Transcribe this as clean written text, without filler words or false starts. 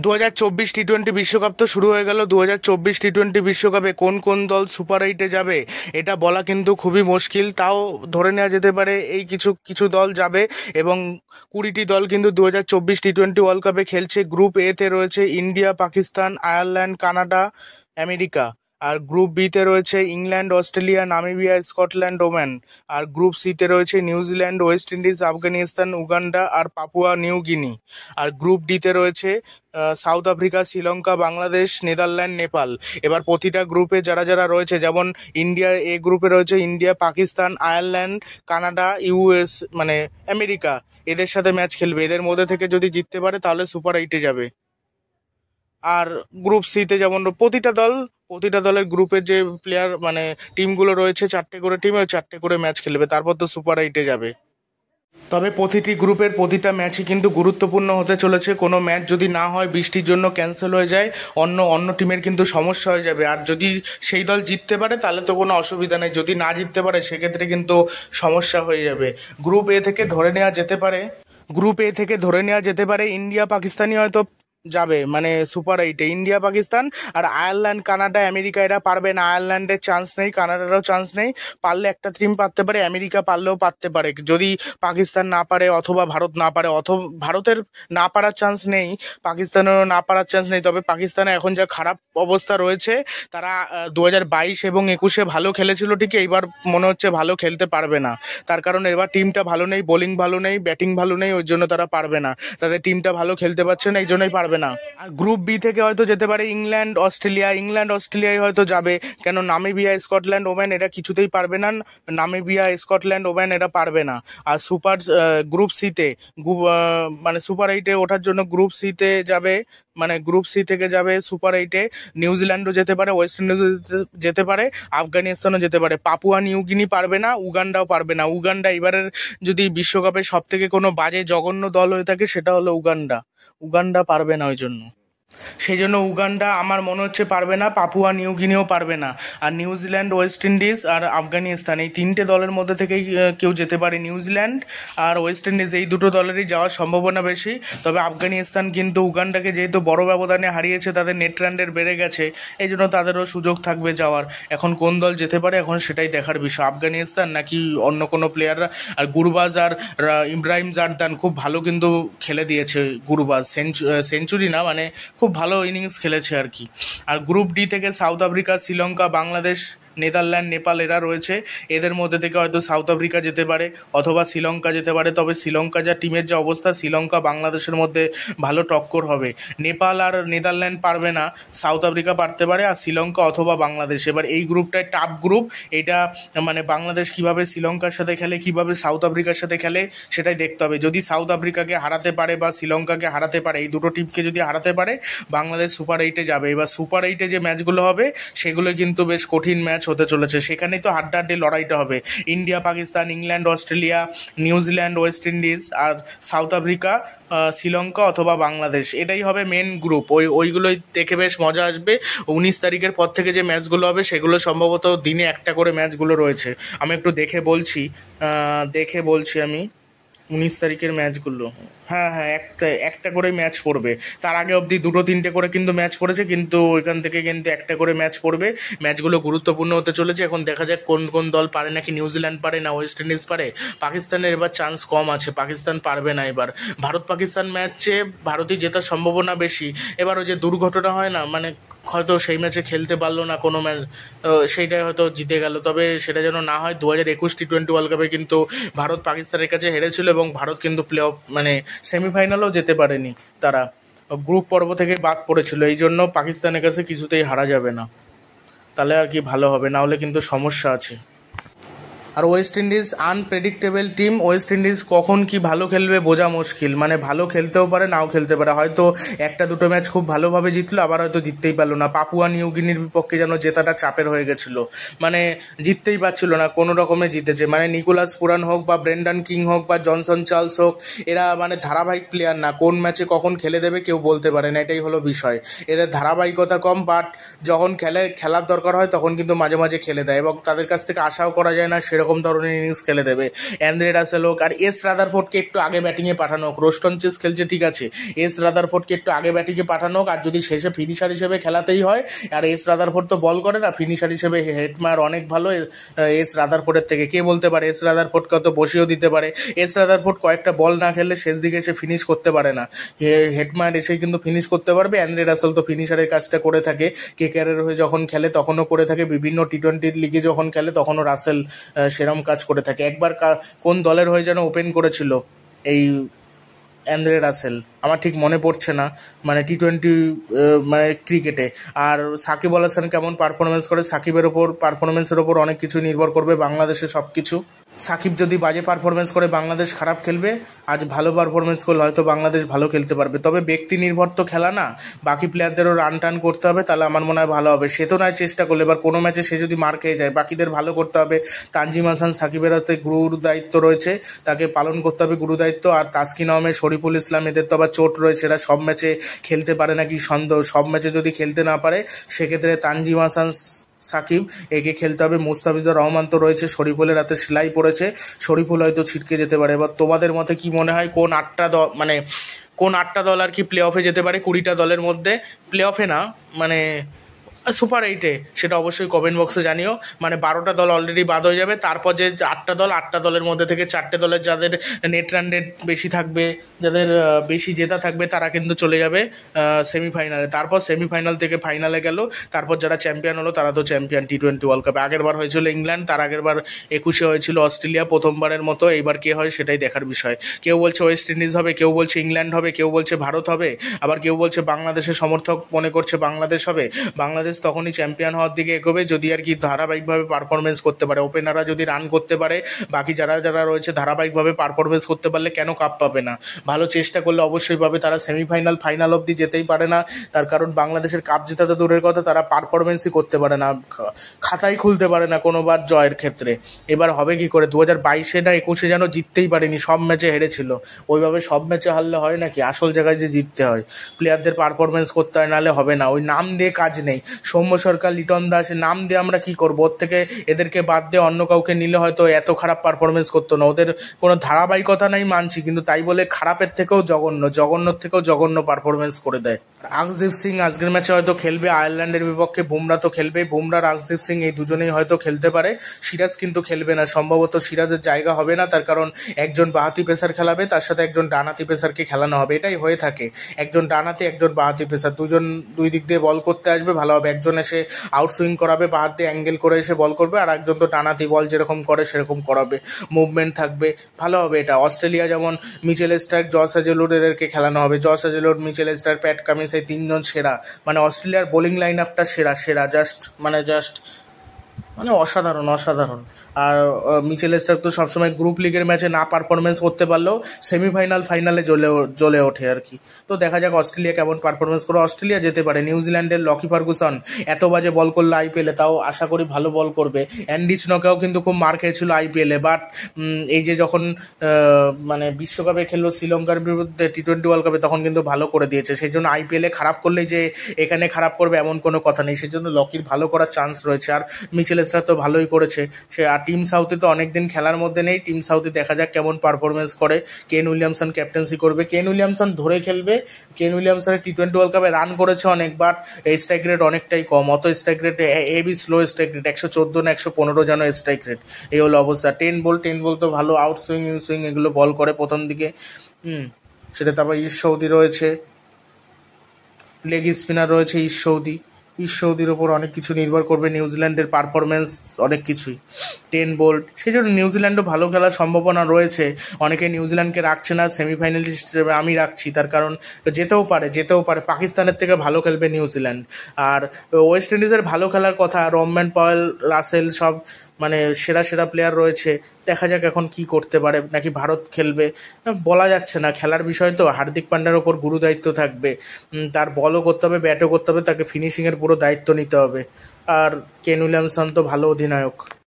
2024 টি-20 বিশ্বকাপ তো শুরু হয়ে গেল। 2024 টি-20 বিশ্বকাপে কোন কোন দল সুপার এইটে যাবে এটা বলা কিন্তু খুবই মুশকিল। তাও ধরে নেওয়া যেতে পারে এই কিছু কিছু দল যাবে এবং 20টি দল কিন্তু 2024 টি-20 ওয়ার্ল্ড কাপে খেলছে। গ্রুপ এ তে রয়েছে India, Pakistan, Ireland, Canada, America. আর গ্রুপ বি তে রয়েছে England, Australia, Namibia, Scotland, Oman. আর গ্রুপ সি তে রয়েছে New Zealand, West Indies, Afghanistan, Uganda আর পাপুয়া নিউ গিনি। আর গ্রুপ ডি তে রয়েছে South Africa, Sri Lanka, Bangladesh, Netherland, Nepal. এবার প্রতিটা গ্রুপে যারা যারা রয়েছে, যেমন ইন্ডিয়া এ গ্রুপে রয়েছে India, Pakistan, Ireland, Canada, US মানে আমেরিকা। এদের সাথে ম্যাচ খেলবে। এদের মধ্যে থেকে যদি জিততে পারে তাহলে সুপার এইটে যাবে। আর গ্রুপ সি তে যেমন প্রতিটা দলের গ্রুপের যে প্লেয়ার মানে টিমগুলো রয়েছে, 4টে করে টিম, ওই 4টে করে ম্যাচ খেলবে, তারপর তো সুপার এইটে যাবে। তবে প্রতিটি গ্রুপের প্রতিটা ম্যাচই কিন্তু গুরুত্বপূর্ণ হতে চলেছে। কোনো ম্যাচ যদি না হয়, বৃষ্টির জন্য ক্যান্সেল হয়ে যায়, অন্য অন্য টিমের কিন্তু সমস্যা হয়ে যাবে। আর যদি সেই দল জিততে পারে তাহলে তো কোনো অসুবিধা নেই, যদি না জিততে পারে সেক্ষেত্রে কিন্তু সমস্যা হয়ে যাবে। গ্রুপ এ থেকে ধরে নেওয়া যেতে পারে ইন্ডিয়া পাকিস্তানই হয়তো যাবে, মানে সুপার এইটে ইন্ডিয়া পাকিস্তান। আর আয়ারল্যান্ড, কানাডা, আমেরিকা এরা পারবে না। আয়ারল্যান্ডের চান্স নেই, কানাডারও চান্স নেই। পারলে একটা টিম পারতে পারে, আমেরিকা পারলেও পারতে পারে। যদি পাকিস্তান না পারে অথবা ভারত না পারে, অথবা ভারতের না পারার চান্স নেই, পাকিস্তানেরও না পারার চান্স নেই। তবে পাকিস্তানে এখন যা খারাপ অবস্থা রয়েছে, তারা 2022 এবং 21-এ ভালো খেলেছিল ঠিকই, এইবার মনে হচ্ছে ভালো খেলতে পারবে না। তার কারণ এবার টিমটা ভালো নেই, বোলিং ভালো নেই, ব্যাটিং ভালো নেই, ওই জন্য তারা পারবে না। তাদের টিমটা ভালো খেলতে পারছে না, এই জন্যই পারবে না। আর গ্রুপ বি থেকে হয়তো যেতে পারে ইংল্যান্ডই হয়তো যাবে। কেন, নামিবিয়া, স্কটল্যান্ড, ওমান এরা কিছুতেই পারবে না। নামিবিয়া, স্কটল্যান্ড, ওমান এরা পারবে না। আর গ্রুপ সিতে মানে সুপার এইটে ওঠার জন্য গ্রুপ সিতে যাবে, মানে গ্রুপ সি থেকে যাবে সুপার এইটে নিউজিল্যান্ডও যেতে পারে, ওয়েস্ট ইন্ডিজও যেতে পারে, আফগানিস্তানও যেতে পারে। পাপুয়া নিউ গিনি পারবে না, উগান্ডাও পারবে না। উগান্ডা এবারের যদি বিশ্বকাপে সব থেকে কোনো বাজে জঘন্য দল হয়ে থাকে সেটা হলো উগান্ডা পারবে না। ওই জন্য সেই জন্য উগান্ডা আমার মনে হচ্ছে পারবে না, পাপুয়া নিউ গিনিও পারবে না। আর নিউজিল্যান্ড, ওয়েস্ট ইন্ডিজ আর আফগানিস্তান এই 3টে দলের মধ্যে থেকেই কেউ যেতে পারে। নিউজিল্যান্ড আর ওয়েস্ট ইন্ডিজ এই দুটো দলেরই যাওয়ার সম্ভাবনা বেশি। তবে আফগানিস্তান কিন্তু উগান্ডাকে যেহেতু বড় ব্যবধানে হারিয়েছে, তাদের নেট রান রেট বেড়ে গেছে, এই জন্য তাদেরও সুযোগ থাকবে যাওয়ার। এখন কোন দল যেতে পারে এখন সেটাই দেখার বিষয়, আফগানিস্তান নাকি অন্য কোনো প্লেয়াররা। আর গুরবাজ আর ইব্রাহিম জারদান খুব ভালো কিন্তু খেলে দিয়েছে। গুরবাজ সেঞ্চুরি না, মানে খুব ভালো ইনিংস খেলেছে আর কি। আর গ্রুপ ডি থেকে south Africa, Sri Lanka, Bangladesh, Netherland, Nepal এরা রয়েছে। এদের মধ্যে থেকে হয়তো সাউথ আফ্রিকা যেতে পারে অথবা শ্রীলঙ্কা যেতে পারে। তবে শ্রীলঙ্কা যা টিমের যা অবস্থা, শ্রীলঙ্কা বাংলাদেশের মধ্যে ভালো টক্কর হবে। নেপাল আর নেদারল্যান্ড পারবে না, সাউথ আফ্রিকা পারতে পারে, আর শ্রীলঙ্কা অথবা বাংলাদেশ। এবার এই গ্রুপটায় টাফ গ্রুপ। এটা মানে বাংলাদেশ কিভাবে শ্রীলঙ্কার সাথে খেলে, কিভাবে সাউথ আফ্রিকার সাথে খেলে সেটাই দেখতে হবে। যদি সাউথ আফ্রিকাকে হারাতে পারে বা শ্রীলঙ্কাকে হারাতে পারে, এই দুটো টিমকে যদি হারাতে পারে, বাংলাদেশ সুপার এইটে যাবে। এবার সুপার এইটে যে ম্যাচগুলো হবে সেগুলো কিন্তু বেশ কঠিন ম্যাচ হতে চলেছে। সেখানেই তো হাড্ডাহাড্ডি লড়াইটা হবে। India, Pakistan, England, Australia, New Zealand, West Indies আর সাউথ আফ্রিকা, শ্রীলঙ্কা অথবা বাংলাদেশ, এটাই হবে মেন গ্রুপ। ওইগুলোই দেখে বেশ মজা আসবে। 19 তারিখের পর থেকে যে ম্যাচগুলো হবে সেগুলো সম্ভবত দিনে একটা করে ম্যাচগুলো রয়েছে। আমি একটু দেখে বলছি আমি 19 তারিখের ম্যাচগুলো। হ্যাঁ, একটা একটা করে ম্যাচ পড়বে। তার আগে অবধি 2-3টে করে কিন্তু ম্যাচ পড়েছে, কিন্তু ওইখান থেকে কিন্তু একটা করে ম্যাচ পড়বে। ম্যাচগুলো গুরুত্বপূর্ণ হতে চলেছে। এখন দেখা যাক কোন কোন দল পারে, নাকি নিউজিল্যান্ড পারে না ওয়েস্ট ইন্ডিজ পারে। পাকিস্তানের এবার চান্স কম আছে, পাকিস্তান পারবে না এবার। ভারত পাকিস্তান ম্যাচে ভারতই জেতার সম্ভাবনা বেশি। এবার ওই যে দুর্ঘটনা হয় না, মানে হয়তো সেই ম্যাচে খেলতে পারলো না কোনো ম্যাচ, সেইটাই হয়তো জিতে গেল। তবে সেটা যেন না হয়। 2021 টি-20 ওয়ার্ল্ড কাপে কিন্তু ভারত পাকিস্তানের কাছে হেরেছিল এবং ভারত কিন্তু প্লে অফ মানে সেমিফাইনালও যেতে পারেনি। তারা গ্রুপ পর্ব থেকে বাদ পড়েছিল, এই জন্য পাকিস্তানের কাছে কিছুতেই হারা যাবে না, তাহলে আর কি ভালো হবে, না হলে কিন্তু সমস্যা আছে। আর West Indies unpredictable team. West Indies কখন কি ভালো খেলবে বোঝা মুশকিল, মানে ভালো খেলতেও পারে নাও খেলতে পারে। হয়তো একটা দুটো ম্যাচ খুব ভালোভাবে জিতলো, আবার হয়তো জিততেই পারলো না। পাপুয়া নিউ গিনির বিপক্ষে যেন জেতাটা চাপের হয়ে গেছিল, মানে জিততেই পারছিল না, কোনো রকমে জিতেছে। মানে নিকোলাস পুরান হোক বা ব্রেন্ডন কিং হোক বা জনসন চার্লস হোক, এরা মানে ধারাবাহিক প্লেয়ার না, কোন ম্যাচে কখন খেলে দেবে কেউ বলতে পারে না, এটাই হলো বিষয়। এদের ধারাবাহিকতা কম, বাট যখন খেলার দরকার হয় তখন কিন্তু মাঝে মাঝে খেলে দেয় এবং তাদের কাছ থেকে আশাও করা যায় না সেরকম সেরকম ধরনের ইনিংস খেলে দেবে। অ্যান্দ্রে রাসেল হোক, আর এস রাদারফোর্ডকে একটু আগে ব্যাটিংয়ে পাঠানো হোক। রোস্টন চেস খেলছে ঠিক আছে, এস রাদারফোর্ডকে একটু আগে ব্যাটিংয়ে পাঠানো হোক, আর যদি শেষে ফিনিশার হিসেবে খেলাতেই হয়, আর এস রাদারফোর্ড তো বল করে না, ফিনিশার হিসেবে হেটমায়ার অনেক ভালো এস রাদারফোর্ডের থেকে। কে বলতে পারে এস রাদারফোর্ডকে তো বসিয়েও দিতে পারে। এস রাদারফোর্ড কয়েকটা বল না খেললে শেষ দিকে এসে ফিনিশ করতে পারে না, হেটমায়ার এসে কিন্তু ফিনিশ করতে পারবে। অ্যান্দ্রে রাসেল তো ফিনিশারের কাজটা করে থাকে, কেকেআরের হয়ে যখন খেলে তখনও করে থাকে, বিভিন্ন টি-20 লিগে যখন খেলে তখনও রাসেল সেরম কাজ করে থাকে। একবার কোন দলের হয়ে যেন ওপেন করেছিল এই অ্যান্দ্রে রাসেল, আমার ঠিক মনে পড়ছে না, মানে টি-20 মানে ক্রিকেটে। আর সাকিব আল হাসান কেমন পারফরমেন্স করে, সাকিবের ওপর পারফরমেন্সের ওপর অনেক কিছু নির্ভর করবে বাংলাদেশে সব কিছু। সাকিব যদি বাজে পারফরমেন্স করে বাংলাদেশ খারাপ খেলবে, আজ ভালো পারফরমেন্স করলে হয়তো বাংলাদেশ ভালো খেলতে পারবে। তবে ব্যক্তি নির্ভর তো খেলা না, বাকি প্লেয়ারদেরও রান টান করতে হবে, তাহলে আমার মনে হয় ভালো হবে। সে তো নয় চেষ্টা করলে, এবার কোনো ম্যাচে সে যদি মার খেয়ে যায়, বাকিদের ভালো করতে হবে। তানজিম হাসান সাকিবের হাতে গুরুর দায়িত্ব রয়েছে, তাকে পালন করতে হবে গুরু দায়িত্ব। আর তাসকিন আহমেদ, শরীফুল ইসলাম, এদের তো আবার চোট রয়েছে, এরা সব ম্যাচে খেলতে পারে নাকি সন্দেহ। সব ম্যাচে যদি খেলতে না পারে সেক্ষেত্রে তানজিম হাসান সাকিব একে খেলতে হবে। মুস্তাফিজুর রহমান তো রয়েছে, শরীফুলের হাতে সেলাই পড়েছে, শরীফুল হয়তো ছিটকে যেতে পারে। এবার তোমাদের মতে কি মনে হয়, কোন 8টা দল, মানে কোন 8টা দল আর কি প্লে অফে যেতে পারে 20টা দলের মধ্যে? প্লে অফে না, মানে সুপার 8-এ, সেটা অবশ্যই কমেন্ট বক্সে জানিও। মানে 12টা দল অলরেডি বাদ হয়ে যাবে, তারপর যে 8টা দলের মধ্যে থেকে 4টে দলের যাদের নেট রান রেট বেশি থাকবে, যাদের বেশি জেতা থাকবে, তারা কিন্তু চলে যাবে সেমিফাইনালে। তারপর সেমিফাইনাল থেকে ফাইনালে গেল, তারপর যারা চ্যাম্পিয়ন হলো তারা তো চ্যাম্পিয়ন টি-20 ওয়ার্ল্ড কাপে। আগের বার হয়েছিল ইংল্যান্ড, তার আগের বার 21-এ হয়েছিল অস্ট্রেলিয়া, প্রথমবারের মতো। এইবার কে হয় সেটাই দেখার বিষয়। কেউ বলছে ওয়েস্ট ইন্ডিজ হবে, কেউ বলছে ইংল্যান্ড হবে, কেউ বলছে ভারত হবে, আবার কেউ বলছে বাংলাদেশের সমর্থক মনে করছে বাংলাদেশ হবে। বাংলাদেশ তখনই চ্যাম্পিয়ন হওয়ার দিকে এগোবে যদি আর কি ধারাবাহিকভাবে পারফরমেন্স করতে পারে, ওপেনাররা যদি রান করতে পারে, বাকি যারা যারা রয়েছে ধারাবাহিকভাবে পারফরমেন্স করতে পারলে কেন কাপ পাবে না? ভালো চেষ্টা করলে অবশ্যই পাবে। তারা সেমিফাইনাল ফাইনাল অবধি যেতেই পারে না, তার কারণ বাংলাদেশের কাপ জেতা তো দূরের কথা, তারা পারফরমেন্সই করতে পারে না, খাতাই খুলতে পারে না কোনোবার জয়ের ক্ষেত্রে। এবার হবে কি করে? 2022-এ না 21-এ যেন জিততেই পারেনি, সব ম্যাচে হেরেছিল। ওইভাবে সব ম্যাচে হারলে হয় নাকি? আসল জায়গায় যে জিততে হয়, প্লেয়ারদের পারফরমেন্স করতে হয়, নাহলে হবে না। ওই নাম দিয়ে কাজ নেই। সৌম্য সরকার, লিটন দাস, নাম দিয়ে আমরা কি করবো? ওর থেকে এদেরকে বাদ দিয়ে অন্য কাউকে নিলে হয়তো এত খারাপ পারফরমেন্স করতো না। ওদের কোনো ধারাবাহিকতা নাই মানছি, কিন্তু তাই বলে খারাপের থেকেও জঘন্যর থেকেও জঘন্য পারফরমেন্স করে দেয়। আর্শদীপ সিং আজকের ম্যাচে হয়তো খেলবে আয়ারল্যান্ডের বিপক্ষে, বুমরা তো খেলবে, বুমরা আর্শদীপ সিং এই দুজনেই হয়তো খেলতে পারে। সিরাজ কিন্তু খেলবে না, সম্ভবত সিরাজের জায়গা হবে না, তার কারণ একজন বাঁহাতি পেসার খেলাবে, তার সাথে একজন ডানহাতি পেসারকে খেলানো হবে। এটাই হয়ে থাকে, একজন ডানহাতি একজন বাঁহাতি পেসার, দুই দিক দিয়ে বল করতে আসবে, ভালো হবে। একজন এসে আউটসুইং করাবে, বাঁ হাত দিয়ে অ্যাঙ্গেল করে এসে বল করবে, আর একজন তো ডানহাতি বল যেরকম করে সেরকম করাবে, মুভমেন্ট থাকবে, ভালো হবে এটা। অস্ট্রেলিয়া যেমন মিচেল স্টার্ক, জস হেজেলউড এদেরকে খেলানো হবে। Josh Hazlewood, Mitchell Starc, Pat Cummins, এই 3জন সেরা। মানে অস্ট্রেলিয়ার বোলিং লাইন আপটা সেরা, জাস্ট মানে অসাধারণ। আর মিচেল স্টার্ক তো সবসময় গ্রুপ লিগের ম্যাচে না পারফরমেন্স করতে পারলেও সেমিফাইনাল ফাইনালে জ্বলে ওঠে আর কি। তো দেখা যাক অস্ট্রেলিয়া কেমন পারফরমেন্স করে। অস্ট্রেলিয়া যেতে পারে। নিউজিল্যান্ডের লকি ফার্গুসন এত বাজে বল করলো আইপিএলে, তাও আশা করি ভালো বল করবে। অ্যান্ডি স্নকেও কিন্তু খুব মার খেয়েছিল আইপিএলে, বাট এই যে যখন মানে বিশ্বকাপে খেললো শ্রীলঙ্কার বিরুদ্ধে টি-20 ওয়ার্ল্ড কাপে, তখন কিন্তু ভালো করে দিয়েছে। সেই জন্য আইপিএলে খারাপ করলেই যে এখানে খারাপ করবে এমন কোনো কথা নেই, সেই জন্য লকির ভালো করার চান্স রয়েছে। আর মিচেল স্টার্ক তো ভালোই করেছে সে। আর টিম সাউথে তো অনেকদিন খেলার মধ্যে নেই, টিম সাউথে দেখা যাক কেমন পারফরমেন্স করে। কেন উইলিয়ামসন ক্যাপ্টেন্সি করবে, কেন উইলিয়ামসন ধরে খেলবে। কেন উইলিয়ামসনের টি-20 ওয়ার্ল্ড কাপে রান করেছে অনেক, বাট স্ট্রাইক রেট অনেকটাই কম, অত strike rate heavy slow strike rate, 114 না 115 যেন স্ট্রাইক রেট, এই হলো অবস্থা। 10 বল তো ভালো আউট সুইং এগুলো বল করে প্রথম দিকে, সেটা। তারপর সৌদি রয়েছে, লেগ স্পিনার রয়েছে সৌদির ওপর অনেক কিছু নির্ভর করবে, নিউজিল্যান্ডের পারফরমেন্স অনেক কিছুই। 10 বোল্ট, সেই জন্য নিউজিল্যান্ডও ভালো খেলার সম্ভাবনা রয়েছে। অনেকে নিউজিল্যান্ডকে রাখছে না সেমিফাইনালিস্ট হিসেবে, আমি রাখছি, তার কারণ যেতেও পারে। পাকিস্তানের থেকে ভালো খেলবে নিউজিল্যান্ড। আর ওয়েস্ট ইন্ডিজের ভালো খেলার কথা, রহমান পাওয়েল, রাসেল সব মানে সেরা প্লেয়ার রয়েছে। দেখা যাক এখন কি করতে পারে, নাকি ভারত খেলবে বলা যাচ্ছে না, খেলার বিষয় তো। হার্দিক পান্ডার ওপর গুরু দায়িত্ব থাকবে, তার বলও করতে হবে, ব্যাটও করতে হবে, তাকে ফিনিশিংয়ের পুরো দায়িত্ব নিতে হবে। আর কেন উইলিয়ামসন তো ভালো অধিনায়ক।